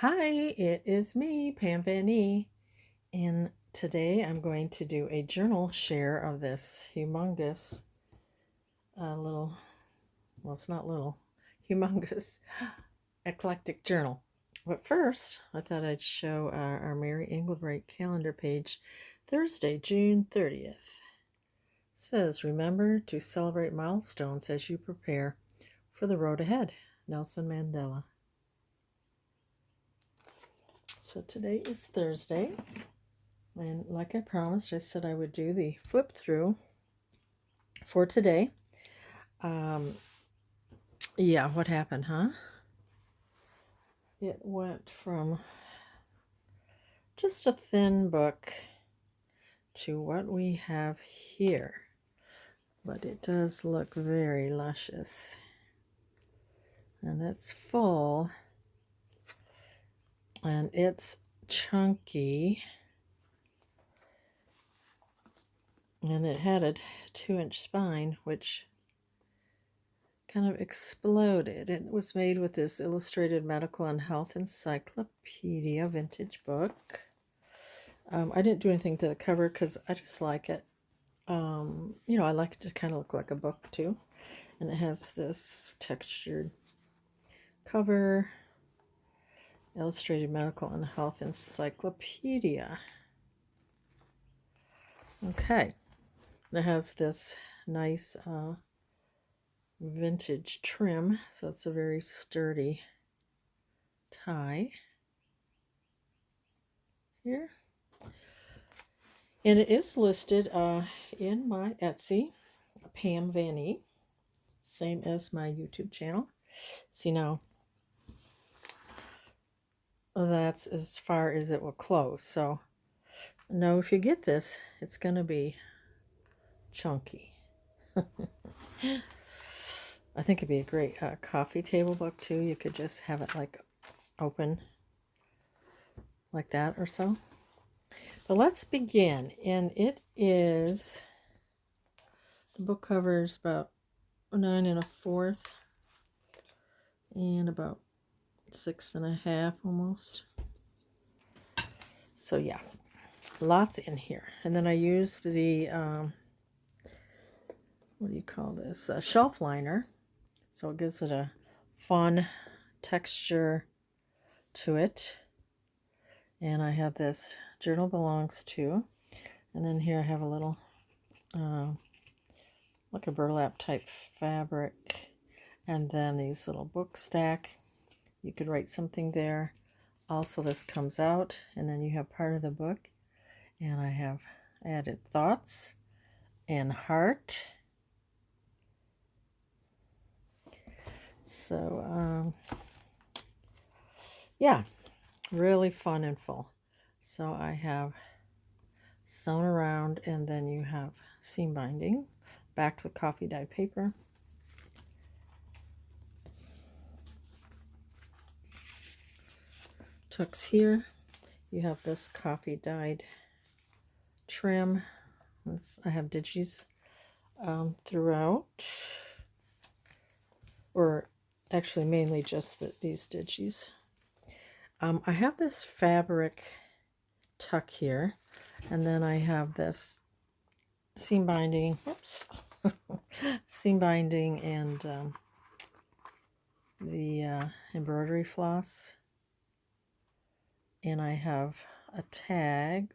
Hi, it is me, Pam Van E, and today I'm going to do a journal share of this humongous little, well, it's not little, humongous eclectic journal. But first, I thought I'd show our Mary Englebright calendar page, Thursday, June 30th. It says, remember to celebrate milestones as you prepare for the road ahead. Nelson Mandela. So today is Thursday. And like I promised, I said I would do the flip through for today. Yeah, what happened, huh? It went from just a thin book to what we have here. But it does look very luscious. And it's full. And it's chunky. And it had a 2-inch spine, which kind of exploded. It was made with this Illustrated Medical and Health Encyclopedia vintage book. I didn't do anything to the cover because I just like it. I like it to kind of look like a book too. And it has this textured cover, Illustrated Medical and Health Encyclopedia. Okay. It has this nice vintage trim, so it's a very sturdy tie here. And it is listed in my Etsy, Pam Van E, same as my YouTube channel. See, now that's as far as it will close. So know if you get this, it's going to be chunky. I think it'd be a great coffee table book too. You could just have it like open like that or so. But let's begin. And it is, the book cover is about 9 1/4 and about 6 1/2 almost. So yeah, lots in here. And then I used the what do you call this, a shelf liner, so it gives it a fun texture to it. And I have this journal belongs to, and then here I have a little like a burlap type fabric, and then these little book stack. You could write something there. Also, this comes out, and then you have part of the book, and I have added thoughts and heart. So yeah, really fun and full. So I have sewn around, and then you have seam binding backed with coffee dyed paper. Tucks here. You have this coffee dyed trim. I have digis throughout, or actually mainly just these digis. I have this fabric tuck here, and then I have this seam binding, whoops, seam binding and the embroidery floss. And I have a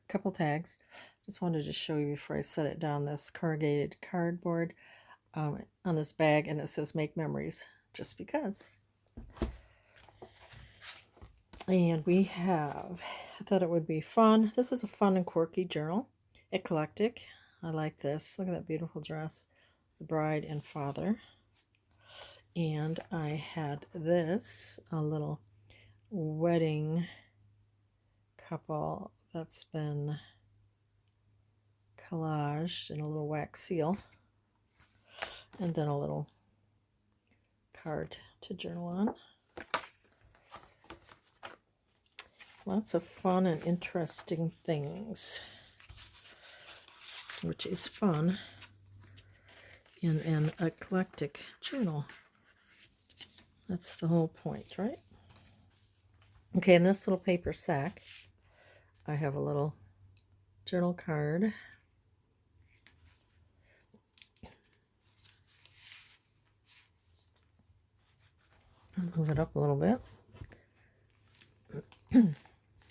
couple tags. Just wanted to show you before I set it down, this corrugated cardboard on this bag, and it says make memories, just because. And we have, I thought it would be fun. This is a fun and quirky journal. Eclectic. I like this. Look at that beautiful dress. The bride and father. And I had this, a little wedding couple that's been collaged in a little wax seal. And then a little card to journal on. Lots of fun and interesting things, which is fun in an eclectic journal. That's the whole point, right? Okay, in this little paper sack, I have a little journal card. I'll move it up a little bit.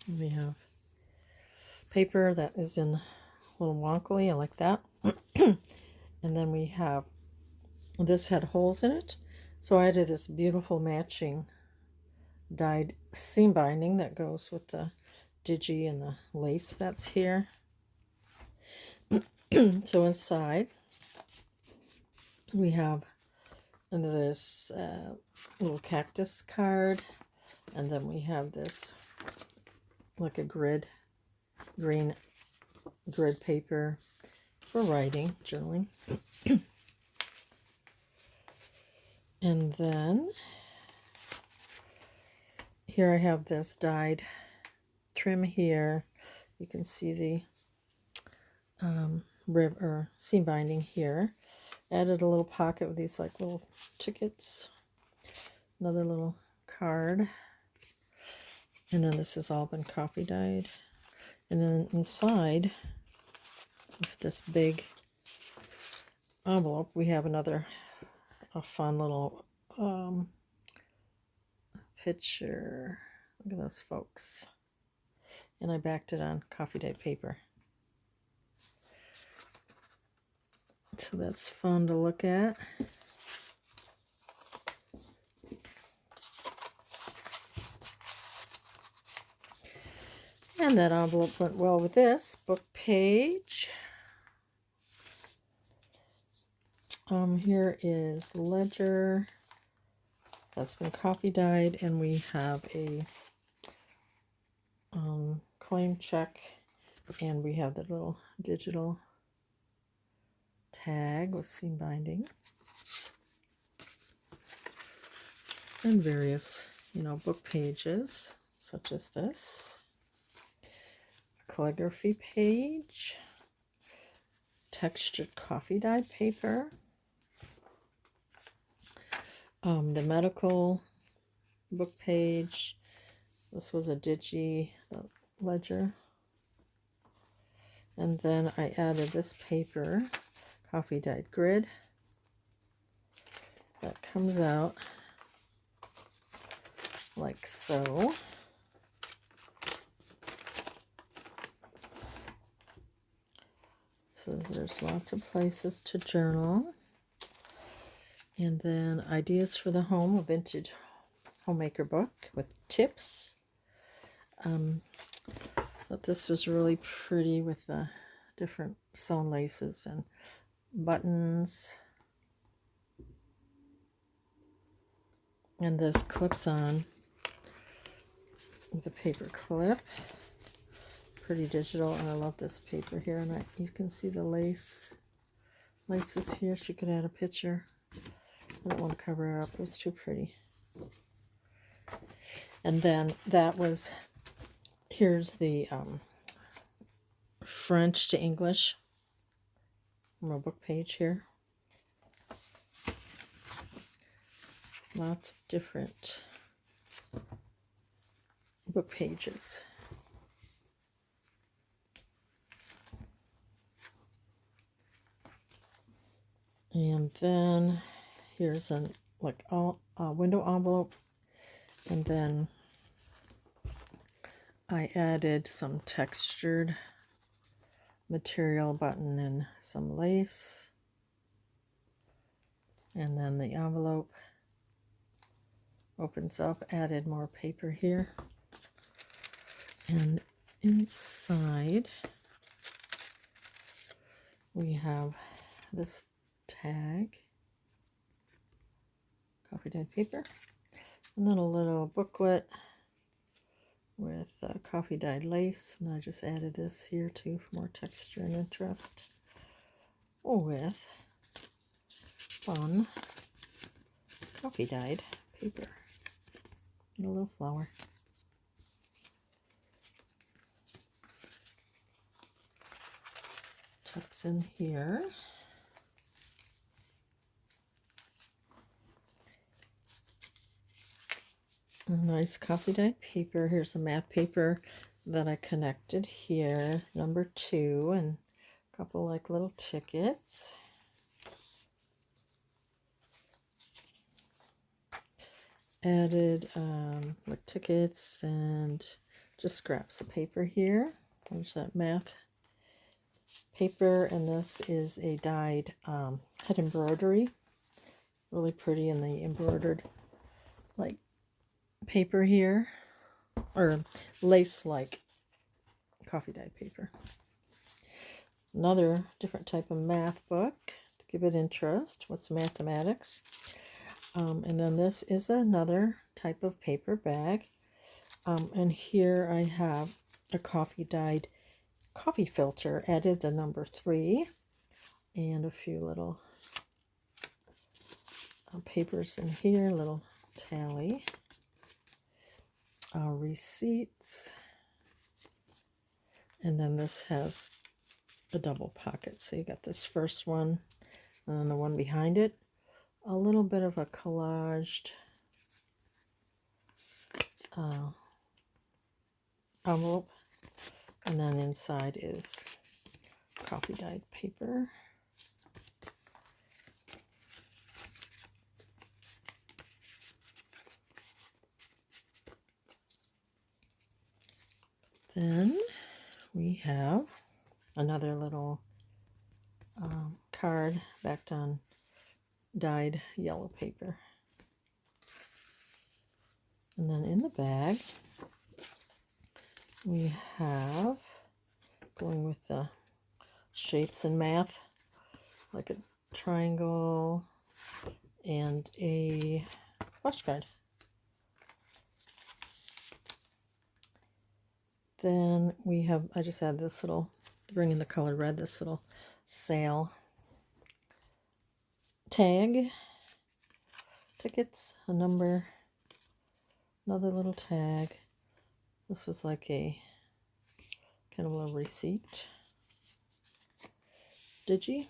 We have paper that is in a little wonkily. I like that. And then we have, this had holes in it. So I did this beautiful matching dyed seam binding that goes with the digi and the lace that's here. So inside we have this little cactus card, and then we have this like a green grid paper for writing, journaling. And then here I have this dyed trim here. You can see the rib or seam binding here. Added a little pocket with these like little tickets. Another little card. And then this has all been coffee dyed. And then inside of this big envelope, we have a fun little picture. Look at those folks. And I backed it on coffee dyed paper. So that's fun to look at. And that envelope went well with this book page. Here is ledger that's been coffee dyed, and we have a claim check, and we have the little digital tag with seam binding, and various, book pages such as this, a calligraphy page, textured coffee dyed paper, the medical book page. This was a digi ledger. And then I added this paper, coffee dyed grid, that comes out like so. So there's lots of places to journal. And then ideas for the home, a vintage homemaker book with tips. But this was really pretty with the different sewn laces and buttons. And this clips on with a paper clip. Pretty digital, and I love this paper here. And you can see the laces here. She could add a picture. I don't want to cover her up. It was too pretty. And then here's the French to English from a book page here. Lots of different book pages. And then here's a window envelope, and then I added some textured material button and some lace, and then the envelope opens up, added more paper here, and inside we have this tag, coffee dyed paper, and then a little booklet with coffee dyed lace, and I just added this here too for more texture and interest, with fun coffee dyed paper and a little flower. Tucks in here. And nice coffee dyed paper. Here's a math paper that I connected here, number 2, and a couple like little tickets. Added like tickets and just scraps of paper here. There's that math paper, and this is a dyed head embroidery. Really pretty in the embroidered like paper here, or lace like coffee dyed paper. Another different type of math book to give it interest. What's mathematics? And then this is another type of paper bag. And here I have a coffee dyed coffee filter. Added the number 3 and a few little papers in here, little tally, receipts, and then this has a double pocket. So you got this first one and then the one behind it. A little bit of a collaged envelope, and then inside is coffee dyed paper. Then we have another little card backed on dyed yellow paper. And then in the bag, we have, going with the shapes in math, like a triangle and a flashcard. Then we have, I just had this little, to bring in the color red, this little sale tag, tickets, a number, another little tag. This was like a kind of a little receipt. Digi.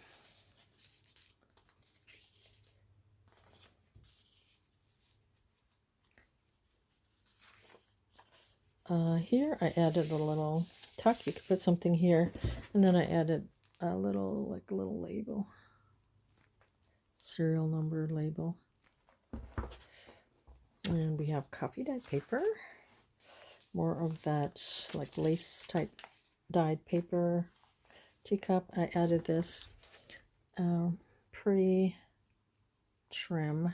Here I added a little tuck. You could put something here, and then I added a little label, serial number label. And we have coffee dyed paper, more of that like lace type dyed paper. Teacup. I added this pretty trim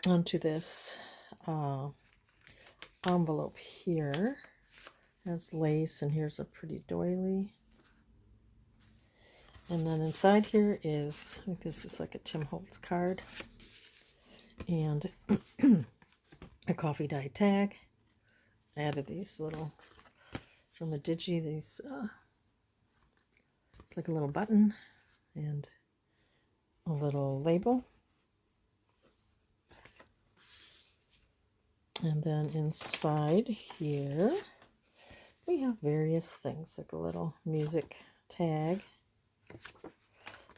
onto this envelope here. It has lace, and here's a pretty doily. And then inside here is, I think this is like a Tim Holtz card, and a coffee dyed tag. I added these little, from a Digi, these, it's like a little button and a little label. And then inside here, we have various things, like a little music tag,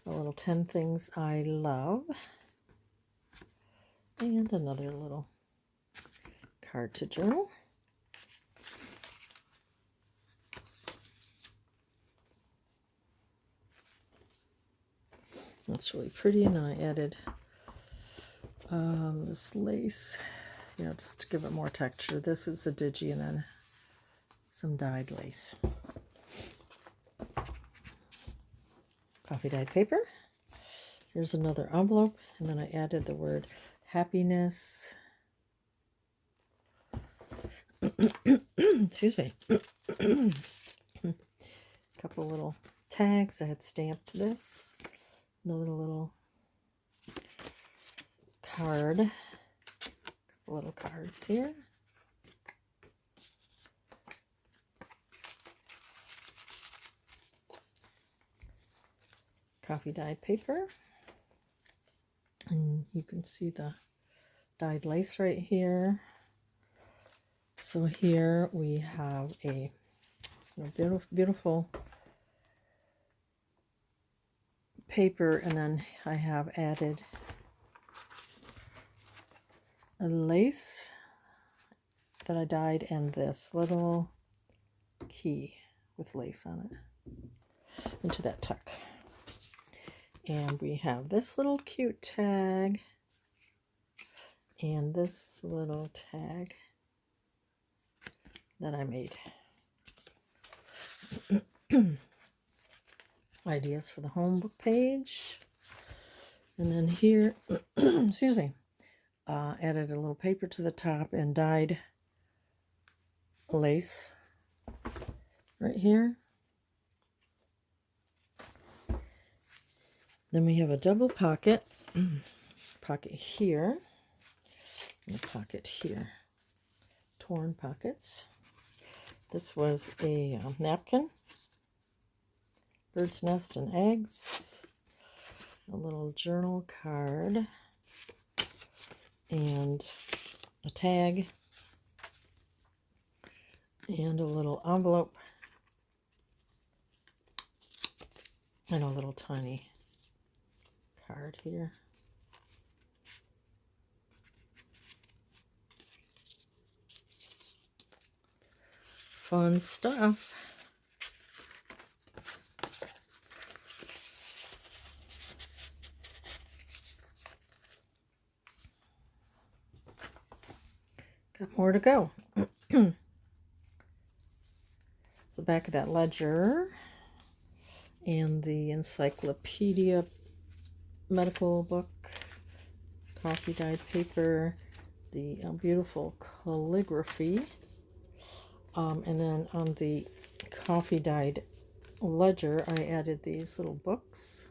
a little 10 things I love, and another little card to journal. That's really pretty. And then I added this lace, just to give it more texture. This is a Digi, and then some dyed lace. Coffee dyed paper. Here's another envelope, and then I added the word happiness. Excuse me. A couple little tags. I had stamped this. Another little card. A couple little cards here. Coffee dyed paper. And you can see the dyed lace right here. So here we have a beautiful paper, and then I have added a lace that I dyed, and this little key with lace on it into that tuck. And we have this little cute tag and this little tag that I made. Ideas for the home book page. And then here, excuse me, added a little paper to the top and dyed lace right here. Then we have a double pocket, pocket here, and a pocket here, torn pockets. This was a napkin, bird's nest and eggs, a little journal card, and a tag, and a little envelope, and a little tiny card here. Fun stuff. Got more to go. It's the back of that ledger and the encyclopedia medical book, coffee dyed paper, the beautiful calligraphy, and then on the coffee dyed ledger I added these little books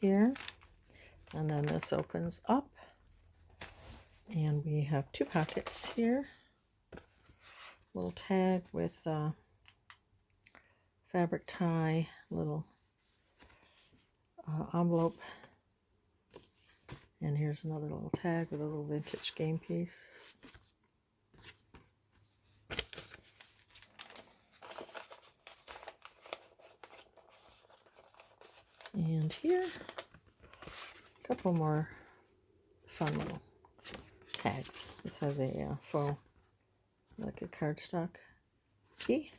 here, and then this opens up and we have two pockets here, little tag with fabric tie, little envelope, and here's another little tag with a little vintage game piece. And here, a couple more fun little tags. This has a faux, like a cardstock key.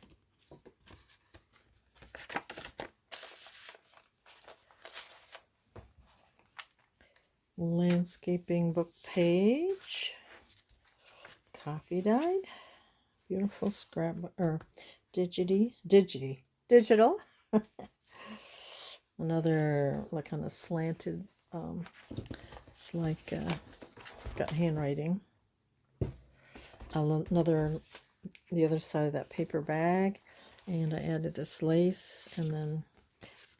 Landscaping book page, coffee dyed, beautiful scrapbook, or digital. Another like on a slanted, it's like got handwriting. Another, the other side of that paper bag, and I added this lace and then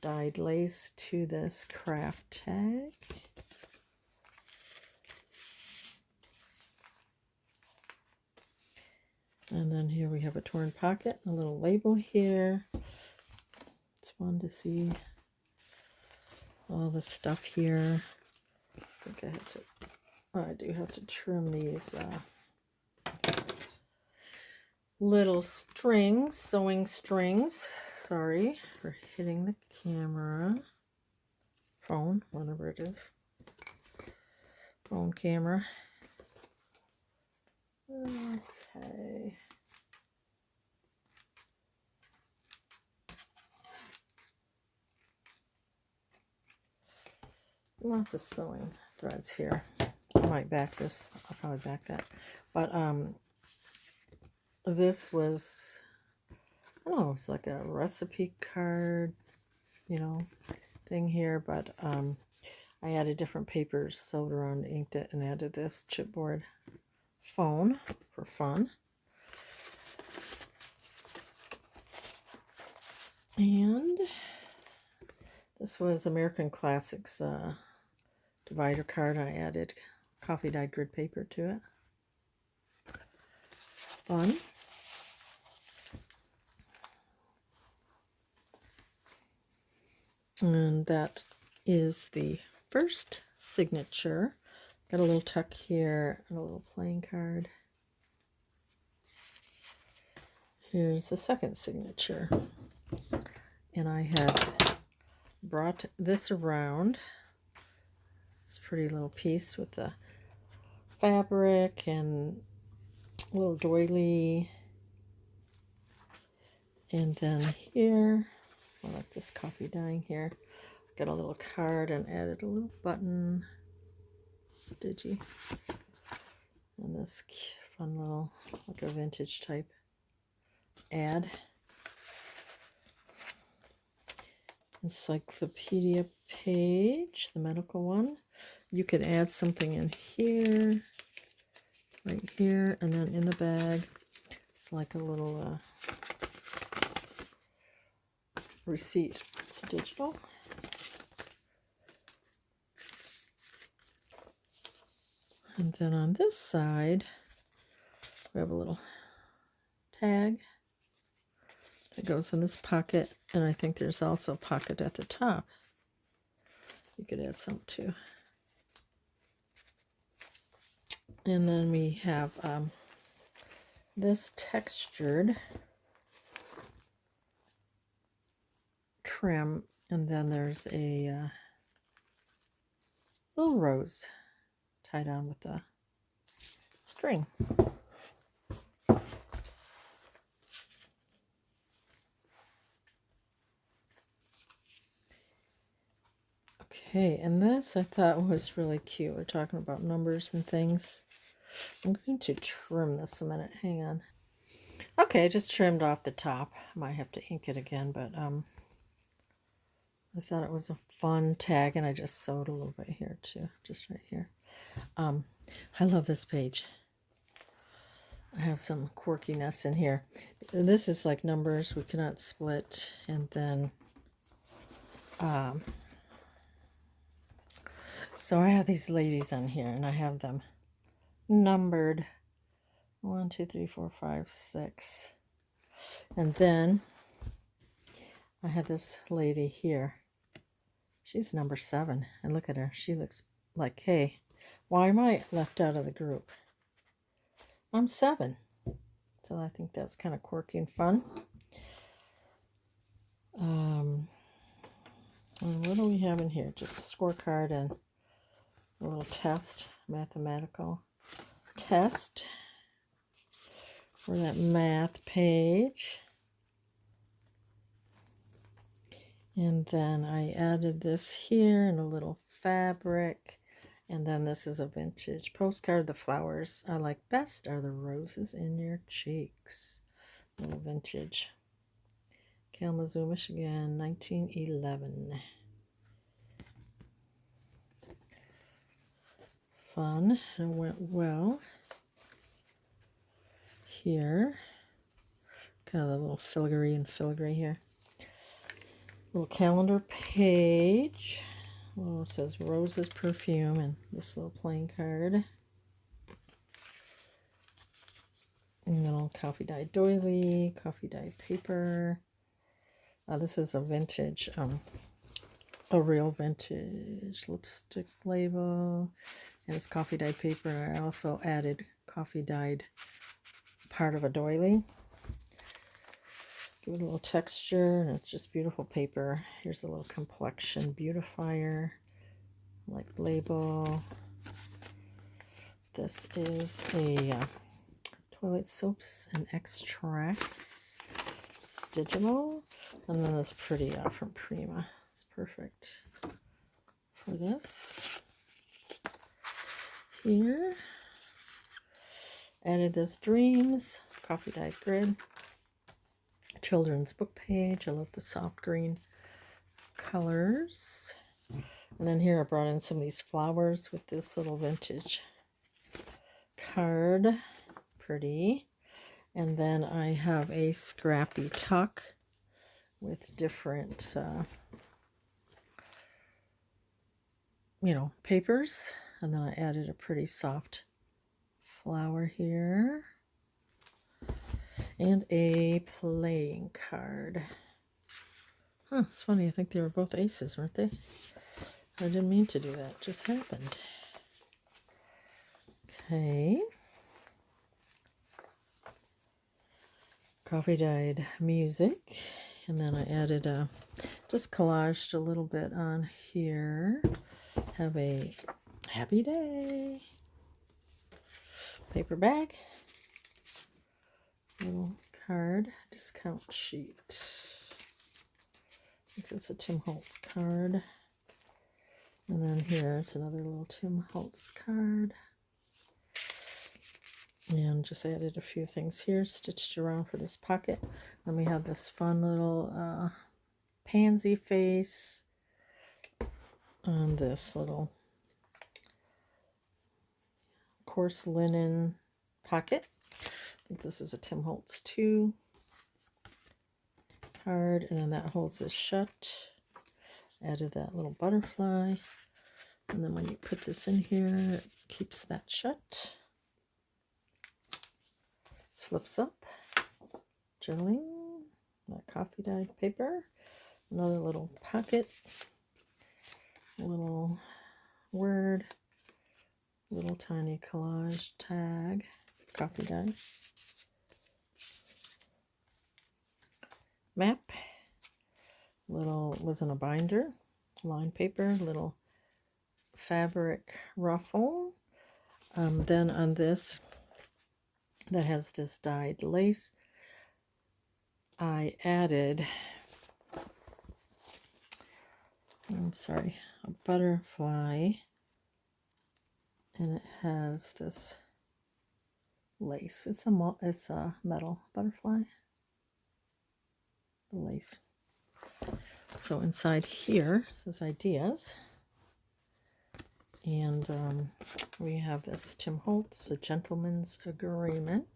dyed lace to this craft tag. And then here we have a torn pocket, a little label here. It's fun to see all the stuff here. I think I have to, I do have to trim these little strings, sewing strings. Sorry for hitting the camera. Phone, whatever it is. Phone camera. Okay. Lots of sewing threads here. I might back this. I'll probably back that. But this was, I don't know, it's like a recipe card, you know, thing here. But I added different papers, sewed around, inked it, and added this chipboard phone for fun. And this was American Classics divider card. I added coffee dyed grid paper to it. Fun. And that is the first signature. Got a little tuck here and a little playing card. Here's the second signature. And I had brought this around. This pretty little piece with the fabric and a little doily. And then here, I like this coffee dyeing here. Got a little card and added a little button. It's a digi. And this fun little, like a vintage type ad. Encyclopedia page, the medical one. You could add something in here, right here, and then in the bag, it's like a little receipt. It's digital. And then on this side, we have a little tag that goes in this pocket, and I think there's also a pocket at the top. You could add some too. And then we have this textured trim, and then there's a little rose tied on with the string. Okay, and this I thought was really cute. We're talking about numbers and things. I'm going to trim this a minute. Hang on. Okay, I just trimmed off the top. I might have to ink it again, but I thought it was a fun tag, and I just sewed a little bit here too, just right here. I love this page. I have some quirkiness in here. This is like numbers we cannot split, and then so I have these ladies on here, and I have them numbered 1, 2, 3, 4, 5, 6. And then I have this lady here. She's number 7. And look at her. She looks like, hey, why am I left out of the group? I'm 7. So I think that's kind of quirky and fun. And what do we have in here? Just a scorecard and a little test, mathematical test for that math page. And then I added this here in a little fabric. And then this is a vintage postcard. The flowers I like best are the roses in your cheeks. A little vintage. Kalamazoo, Michigan, 1911. Fun. It went well. Here. Kind of a little filigree here. Little calendar page. Oh, it says Roses Perfume, and this little plain card. And little coffee dyed doily, coffee dyed paper. This is a vintage, a real vintage lipstick label. And it's coffee dyed paper. I also added coffee dyed part of a doily. Give it a little texture, and it's just beautiful paper. Here's a little complexion beautifier, like label. This is a toilet soaps and extracts. It's digital. And then this pretty from Prima. It's perfect for this. Here. Added this Dreams coffee dyed grid. Children's book page. I love the soft green colors. And then here I brought in some of these flowers with this little vintage card. Pretty. And then I have a scrappy tuck with different papers. And then I added a pretty soft flower here. And a playing card. Huh, it's funny. I think they were both aces, weren't they? I didn't mean to do that. It just happened. Okay. Coffee dyed music. And then I added just collaged a little bit on here. Have a happy day. paper bag, little card, discount sheet. I think it's a Tim Holtz card. And then here's another little Tim Holtz card. And just added a few things here, stitched around for this pocket. Then we have this fun little pansy face on this little coarse linen pocket. I think this is a Tim Holtz 2 card, and then that holds this shut. Added that little butterfly, and then when you put this in here, it keeps that shut. This flips up. Journaling, that coffee dyed paper, another little pocket, little word, little tiny collage tag, coffee dye, map, little, was in a binder, line paper, little fabric ruffle. Then on this, that has this dyed lace, I added, a butterfly, and it has this lace. It's a metal butterfly, the lace. So inside here says ideas, and we have this Tim Holtz, A Gentleman's Agreement,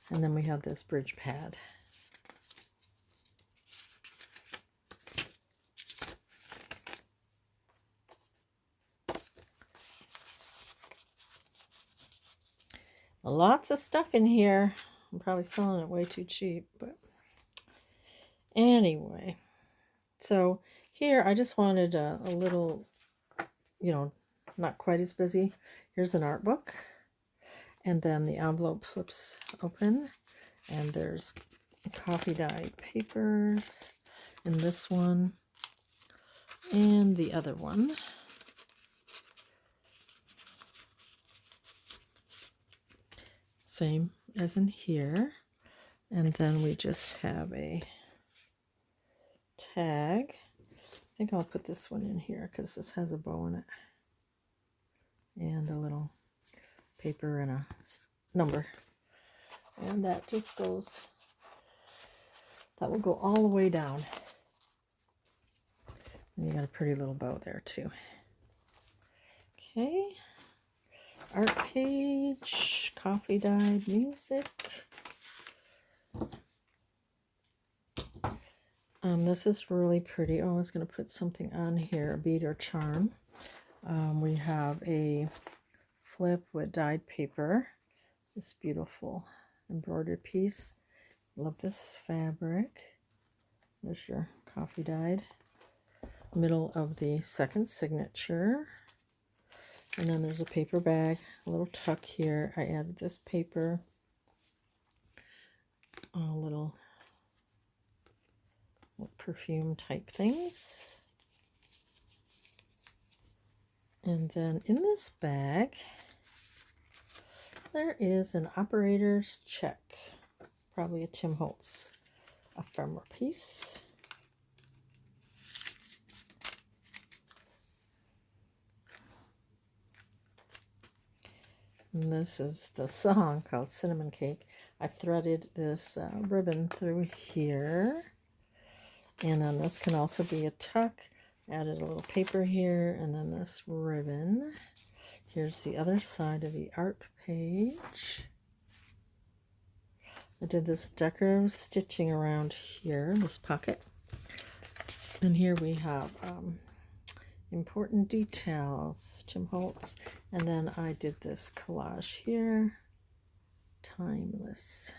and then we have this bridge pad. Lots of stuff in here. I'm probably selling it way too cheap, but anyway. So here I just wanted a little, not quite as busy. Here's an art book, and then the envelope flips open, and there's coffee dyed papers in this one and the other one. Same as in here. And then we just have a tag. I think I'll put this one in here because this has a bow in it. And a little paper and a number. And that just goes, that will go all the way down. And you got a pretty little bow there too. Okay. Art page, coffee dyed music. This is really pretty. Oh, I was going to put something on here, a bead or charm. We have a flip with dyed paper. This beautiful embroidered piece. Love this fabric. There's your coffee dyed. Middle of the second signature. And then there's a paper bag, a little tuck here. I added this paper, little perfume type things. And then in this bag, there is an operator's check, probably a Tim Holtz ephemera piece. And this is the song called Cinnamon Cake. I threaded this ribbon through here. And then this can also be a tuck. Added a little paper here, and then this ribbon. Here's the other side of the art page. I did this decorative stitching around here, this pocket. And here we have important details, Tim Holtz. And then I did this collage here, timeless.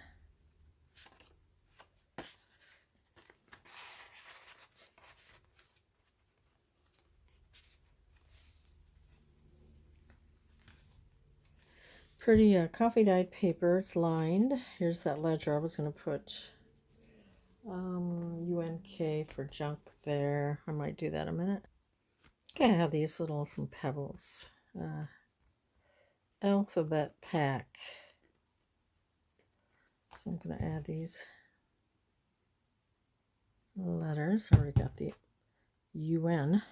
Pretty coffee dyed paper. It's lined. Here's that ledger. I was going to put UNK for junk there. I might do that in a minute. Okay, I have these little from Pebbles alphabet pack. So I'm going to add these letters. I already got the UN.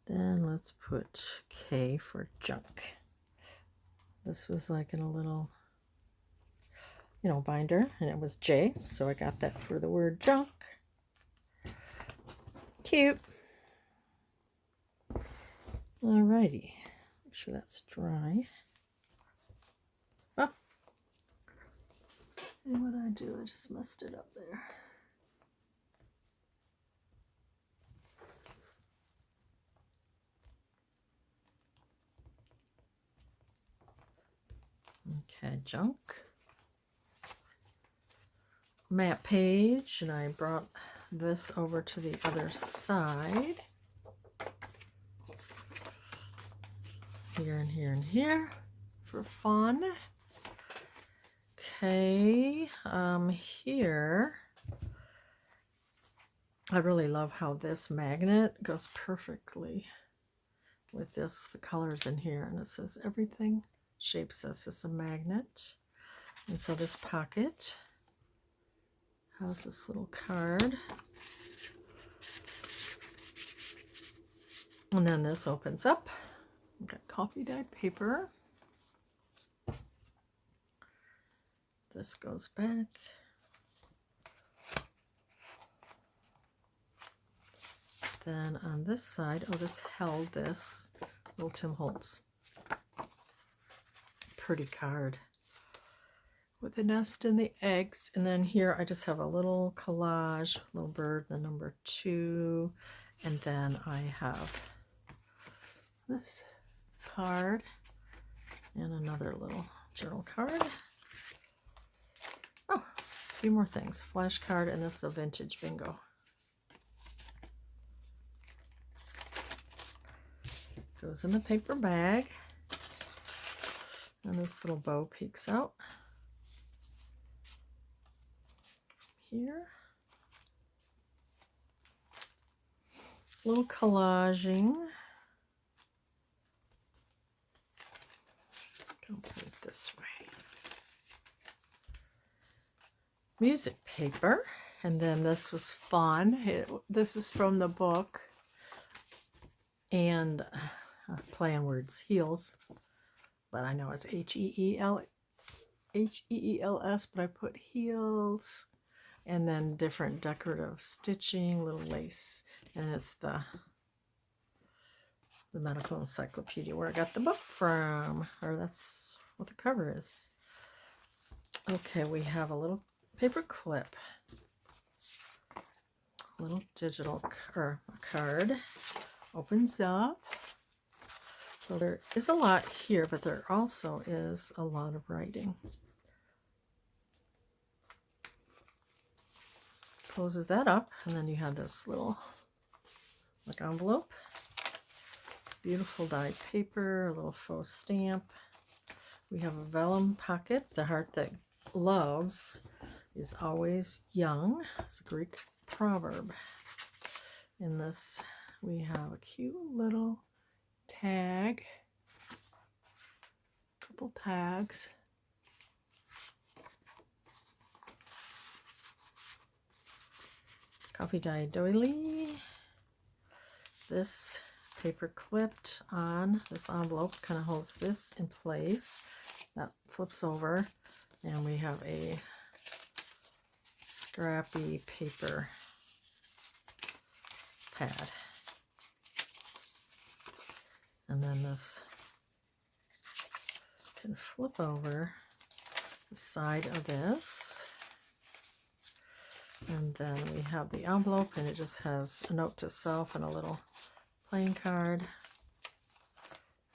Then let's put K for junk. This was like in a little, binder, and it was J, so I got that for the word junk. Cute. Alrighty. Make sure that's dry. Oh. And what did I do? I just messed it up there. Okay, junk. Map page, and I brought this over to the other side. Here and here and here for fun. Okay, here, I really love how this magnet goes perfectly with this, the colors in here, and it says everything shapes this as a magnet. And so this pocket has this little card. And then this opens up. We've got coffee dyed paper. This goes back. Then on this side, oh, this held this little Tim Holtz. Pretty card with the nest and the eggs. And then here I just have a little collage, little bird, the number 2. And then I have this card and another little journal card. Oh, a few more things. Flash card, and this is a vintage bingo. Goes in the paper bag. And this little bow peeks out here. Little collaging. I'll put it this way. Music paper. And then this was fun. This is from the book. And play on words, heels. But I know it's H-E-E-L-S, but I put heels. And then different decorative stitching, little lace. And it's the medical encyclopedia where I got the book from. Or that's what the cover is. Okay, we have a little paper clip. A little digital card. Opens up. So there is a lot here, but there also is a lot of writing. Closes that up, and then you have this little envelope. Beautiful dyed paper, a little faux stamp. We have a vellum pocket. The heart that loves is always young. It's a Greek proverb. In this, we have a cute little tag, couple tags. Coffee dyed doily. This paper clipped on this envelope kind of holds this in place. That flips over, and we have a scrappy paper pad. And then this can flip over the side of this. And then we have the envelope, and it just has a note to self and a little playing card.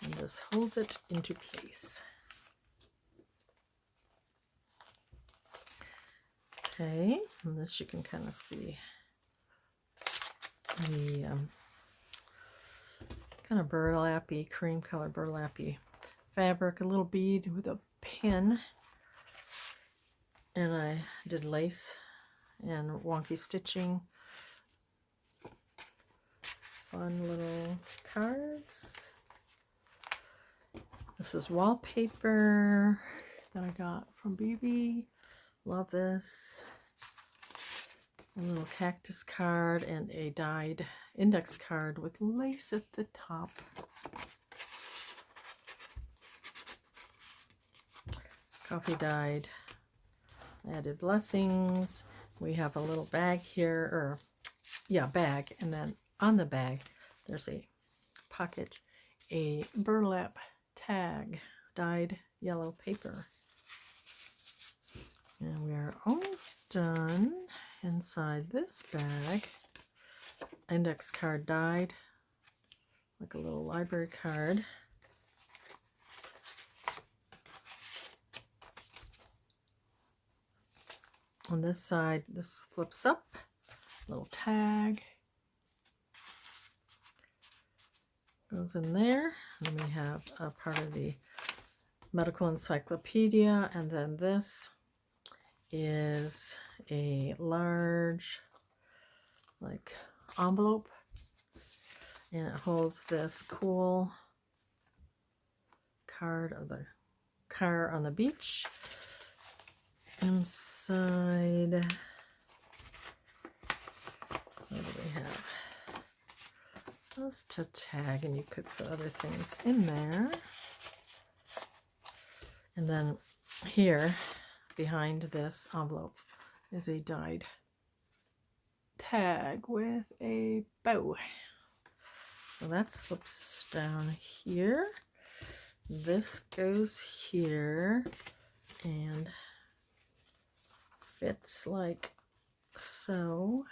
And this holds it into place. Okay, and this you can kind of see the kind of burlappy, cream color burlappy fabric, a little bead with a pin. And I did lace and wonky stitching. Fun little cards. This is wallpaper that I got from BB. Love this. A little cactus card and a dyed index card with lace at the top. Coffee dyed. Added blessings. We have a little bag here, or yeah, bag, and then on the bag there's a pocket, a burlap tag, dyed yellow paper. And we are almost done. Inside this bag, index card dyed, like a little library card. On this side, this flips up, little tag goes in there. And then we have a part of the medical encyclopedia, and then this is a large like envelope, and it holds this cool card of the car on the beach. Inside, what do we have? Just a tag, and you could put other things in there. And then here, behind this envelope, is a dyed tag with a bow. So that slips down here. This goes here and fits like so.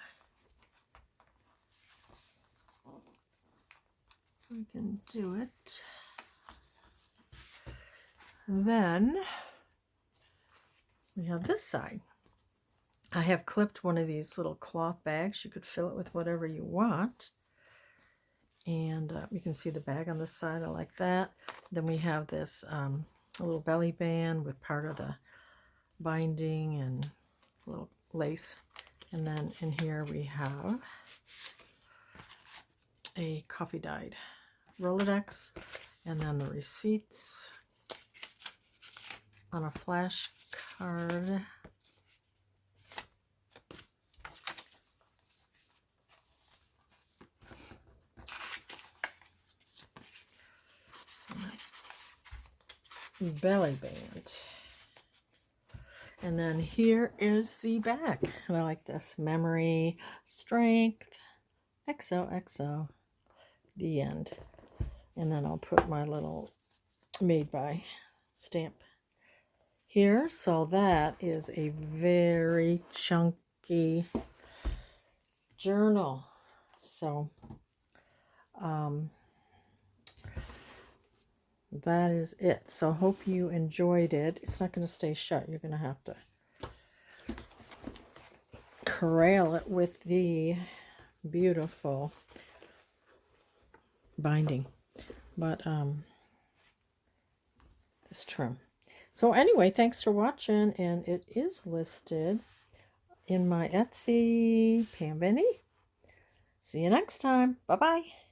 We can do it. Then we have this side. I have clipped one of these little cloth bags. You could fill it with whatever you want. And you can see the bag on this side. I like that. Then we have this a little belly band with part of the binding and a little lace. And then in here we have a coffee dyed Rolodex, and then the receipts on a flash card. Belly band. And then here is the back. And I like this. Memory, strength, XOXO, the end. And then I'll put my little made by stamp here. So that is a very chunky journal. So that is it. So hope you enjoyed it. It's not going to stay shut. You're going to have to corral it with the beautiful binding, but this trim. So anyway, thanks for watching, and it is listed in my Etsy, Pam Benny. See you next time. Bye-bye.